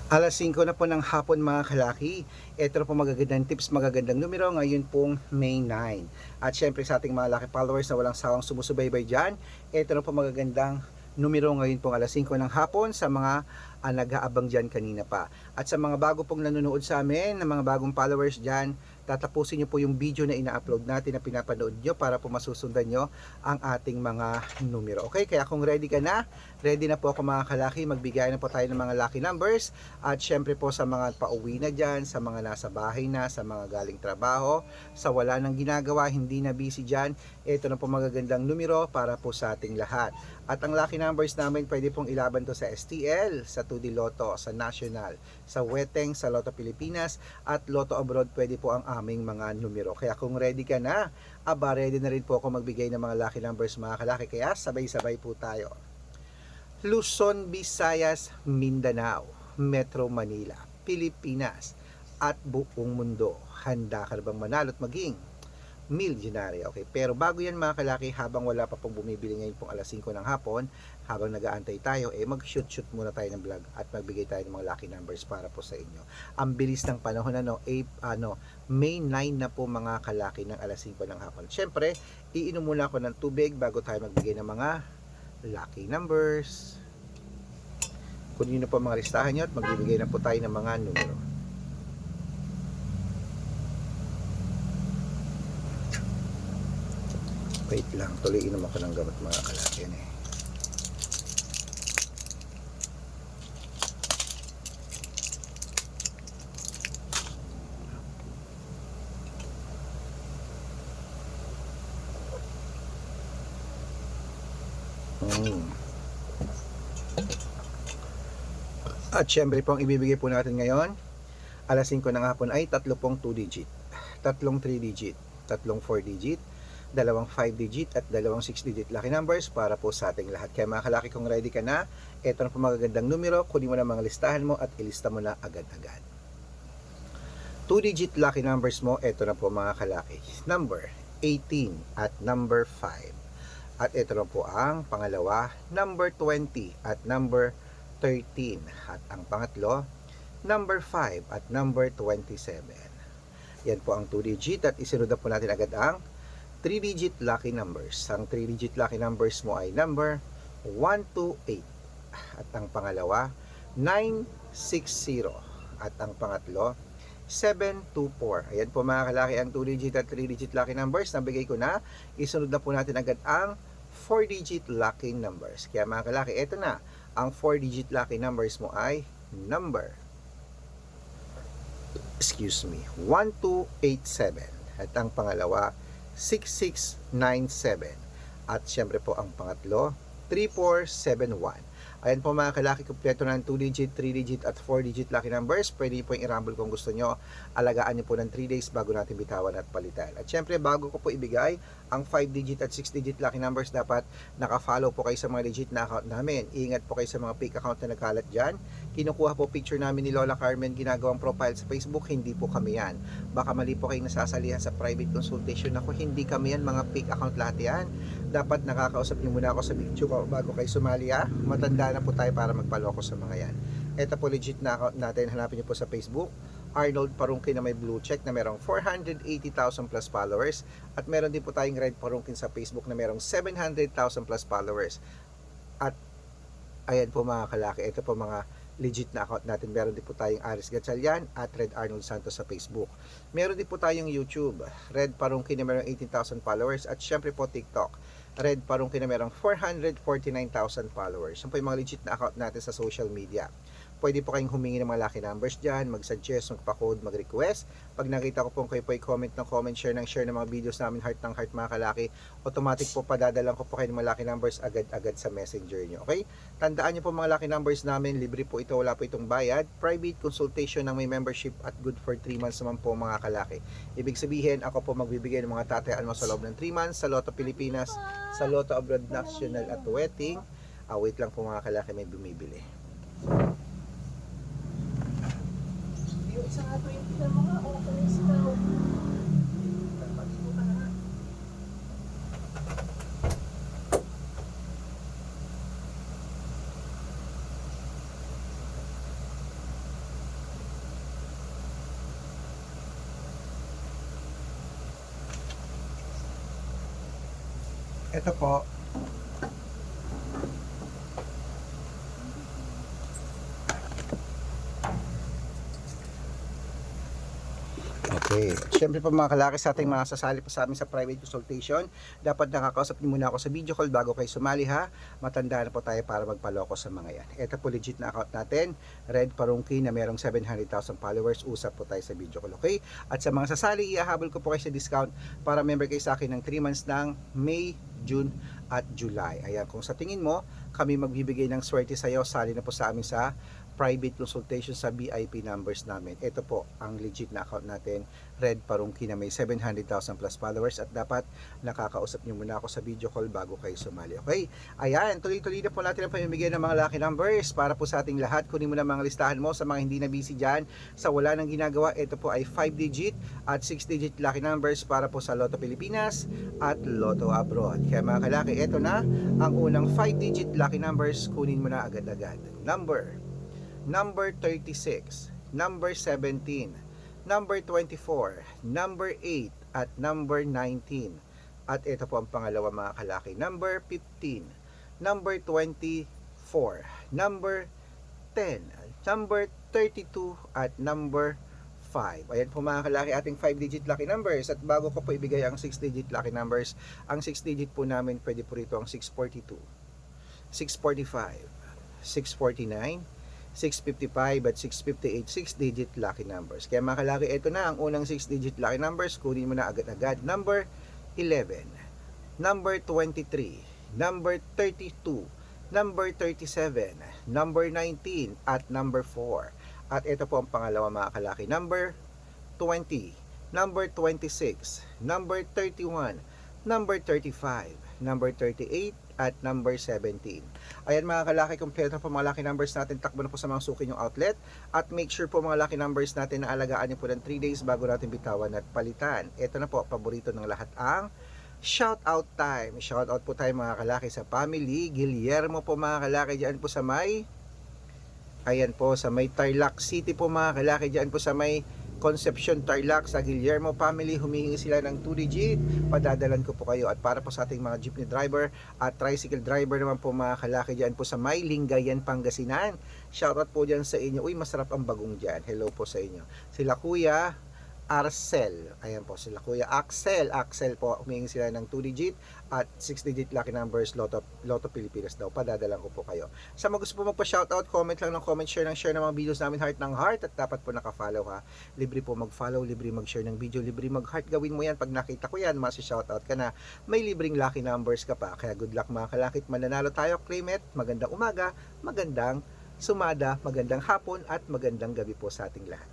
Alas 5 na po ng hapon mga kalaki. Ito na po magagandang tips, magagandang numero ngayon pong May 9. At syempre sa ating mga laki followers na walang sawang sumusubaybay dyan, ito na po magagandang numero ngayon pong alas 5 ng hapon sa mga nag-aabang dyan kanina pa. At sa mga bago pong nanonood sa amin, na mga bagong followers dyan, tatapusin nyo po yung video na ina-upload natin na pinapanood nyo para po masusundan nyo ang ating mga numero. Okay, kaya kung ready ka na, ready na po ako mga kalaki, magbigay na po tayo ng mga lucky numbers. At syempre po sa mga pauwi na dyan, sa mga nasa bahay na, sa mga galing trabaho, sa wala nang ginagawa, hindi na busy dyan, ito na po magagandang numero para po sa ating lahat. At ang lucky numbers namin, pwede pong ilaban to sa STL, sa 2D Lotto, sa National, sa Weteng, sa Lotto Pilipinas, at Lotto Abroad, pwede po ang aming mga numero. Kaya kung ready ka na, ready na rin po ako magbigay ng mga lucky numbers mga kalaki. Kaya sabay-sabay po tayo. Luzon, Visayas, Mindanao, Metro Manila, Pilipinas, at buong mundo. Handa ka na bang manalo at maging milyonaryo? Okay, pero bago yan mga kalaki, habang wala pa pong bumibili ngayon pong alas 5 ng hapon, habang nag-aantay tayo, mag-shoot muna tayo ng vlog at magbigay tayo ng mga lucky numbers para po sa inyo. Ang bilis ng panahon, May 9 na po mga kalaki ng alas 5 ng hapon. Siyempre, iinom muna ako ng tubig bago tayo magbigay ng mga lucky numbers. Kunin nyo po mga listahan nyo at magbibigay na po tayo ng mga numero. Wait lang, tuloy inom ako ng gamot mga kalaki yan eh. At syempre po ang ibibigay po natin ngayon, alas 5 ng hapon ay tatlo pong 2 digit, tatlong 3 digit, tatlong 4 digit, dalawang 5 digit at dalawang 6 digit lucky numbers para po sa ating lahat. Kaya mga kalaki, kung ready ka na, ito na po magagandang numero, kunin mo na mga listahan mo at ilista mo na agad-agad. 2 digit lucky numbers mo, ito na po mga kalaki, number 18 at number 5. At ito na po ang pangalawa, number 20 at number 13. At ang pangatlo, number 5 at number 27. Yan po ang 2 digit at isunod na po natin agad ang 3 digit lucky numbers. Ang 3 digit lucky numbers mo ay number 128. At ang pangalawa, 960. At ang pangatlo, 724. Ayan po mga kalaki ang 2 digit at 3 digit lucky numbers. Nabigay ko na. Isunod na po natin agad ang 4 digit lucky numbers. Kaya mga kalaki, eto na. Ang 4 digit lucky numbers mo ay number 1287. At ang pangalawa, 6697. At syempre po ang pangatlo, 3471. Ayan po mga kalaki, kompleto na ng 2 digit, 3 digit at 4 digit lucky numbers. Pwede po yung i-rumble kung gusto nyo. Alagaan nyo po ng 3 days bago natin bitawan at palitan. At syempre bago ko po ibigay ang 5 digit at 6 digit lucky numbers, dapat naka-follow po kayo sa mga legit na account namin. Ingat po kayo sa mga fake account na nagkalat dyan. Kinukuha po picture namin ni Lola Carmen, ginagawang profile sa Facebook, hindi po kami yan. Baka mali po kayong nasasalihan sa private consultation ako, hindi kami yan, mga fake account lahat yan. Dapat nakakausap niyo muna ako sa video ko bago kayo sumali Matanda na po tayo para magpaloko sa mga yan. Ito po legit na account natin, hanapin niyo po sa Facebook, Arnold Parungkin na may blue check na merong 480,000 plus followers. At meron din po tayong Red Parungkin sa Facebook na merong 700,000 plus followers. At ayan po mga kalaki, ito po mga legit na account natin. Meron din po tayong Aris Gatchalian at Red Arnold Santos sa Facebook. Meron din po tayong YouTube, Red Parungkin na merong 18,000 followers. At syempre po TikTok, Red Parungkin na merong 449,000 followers. Yan po yung mga legit na account natin sa social media. Pwede po kayong humingi ng mga lucky numbers dyan, mag-suggest, magpa-code, mag-request. Pag nakita ko po kayo po i-comment ng comment, share ng mga videos namin, heart ng heart mga kalaki, automatic po padadalan ko po kayo ng mga lucky numbers agad-agad sa messenger nyo. Okay? Tandaan nyo po mga lucky numbers namin, libre po ito, wala po itong bayad. Private consultation ng may membership at good for 3 months naman po mga kalaki. Ibig sabihin, ako po magbibigay ng mga tatayaan mo sa loob ng 3 months sa Lotto Pilipinas, sa Lotto Abroad National at Wetting. Wait lang po mga kalaki, may bumibili. Sa 20 na mga openings daw. Ito po. Okay. Siyempre po mga kalaki, sa ating mga sasali po sa amin sa private consultation, dapat nakakausap niyo muna ako sa video call bago kayo sumali ha. Matanda na po tayo para magpaloko sa mga yan. Ito po legit na account natin, Red Parungki na merong 700,000 followers. Usap po tayo sa video call, okay? At sa mga sasali, iahabol ko po kayo sa discount para member kayo sa akin ng 3 months ng May, June at July. Ayan, kung sa tingin mo, kami magbibigay ng swerte sa iyo, sali na po sa amin sa private consultation sa VIP numbers namin. Ito po ang legit na account natin, Red Parungki na may 700,000 plus followers, at dapat nakakausap niyo muna ako sa video call bago kayo sumali. Okay? Ayan, tuloy-tuloy na po natin ang pamimigay ng mga lucky numbers para po sa ating lahat. Kunin mo na mga listahan mo sa mga hindi na busy dyan, sa wala nang ginagawa. Ito po ay 5 digit at 6 digit lucky numbers para po sa Lotto Pilipinas at Lotto Abroad. Kaya mga kalaki, ito na ang unang 5 digit lucky numbers. Kunin mo na agad-agad. Number 36, number 17, number 24, number 8, at number 19. At ito po ang pangalawa mga kalaki, number 15, number 24, number 10, number 32, at number 5. Ayan po mga kalaki, ating 5-digit lucky numbers. At bago ko po ibigay ang 6-digit lucky numbers, ang 6-digit po namin, pwede po rito ang 642, 645, 649, 655 at 658, 6-digit lucky numbers. Kaya mga kalaki, ito na ang unang 6-digit lucky numbers. Kunin mo na agad-agad. Number 11, number 23, number 32, number 37, number 19, at number 4. At ito po ang pangalawa mga kalaki. Number 20, number 26, number 31, number 35, number 38, at number 17. Ayan mga kalaki, kompleto po mga lucky numbers natin. Takbo na po sa mga suki yung outlet. At make sure po mga lucky numbers natin na alagaan nyo po ng 3 days bago natin bitawan at palitan. Ito na po, paborito ng lahat, ang shout out time. Shout out po tayo mga kalaki sa family Guillermo po mga kalaki, dyan po sa may, ayan po sa may Tarlac City po mga kalaki, dyan po sa may Concepcion Tarlac, sa Guillermo family. Humihingi sila ng 2 digit, padadalan ko po kayo. At para po sa ating mga jeepney driver at tricycle driver naman po mga kalaki, dyan po sa may Lingayen, Pangasinan, shoutout po dyan sa inyo. Uy, masarap ang bagong dyan. Hello po sa inyo. Sila Kuya Arcel, ayan po sila Kuya Axel po, humingi sila ng 2 digit at 6 digit lucky numbers. Lotto Pilipinas daw, padadalan ko po kayo. Sa mga gusto po magpa-shoutout, comment lang ng comment, share ng mga videos namin, heart ng heart, at dapat po naka-follow ha. Libre po mag-follow, libre mag-share ng video, libre mag-heart. Gawin mo yan pag nakita ko yan, masi-shoutout ka na, may libreng lucky numbers ka pa. Kaya good luck mga kalakit, mananalo tayo, claim it. Magandang umaga, magandang sumada, magandang hapon, at magandang gabi po sa ating lahat.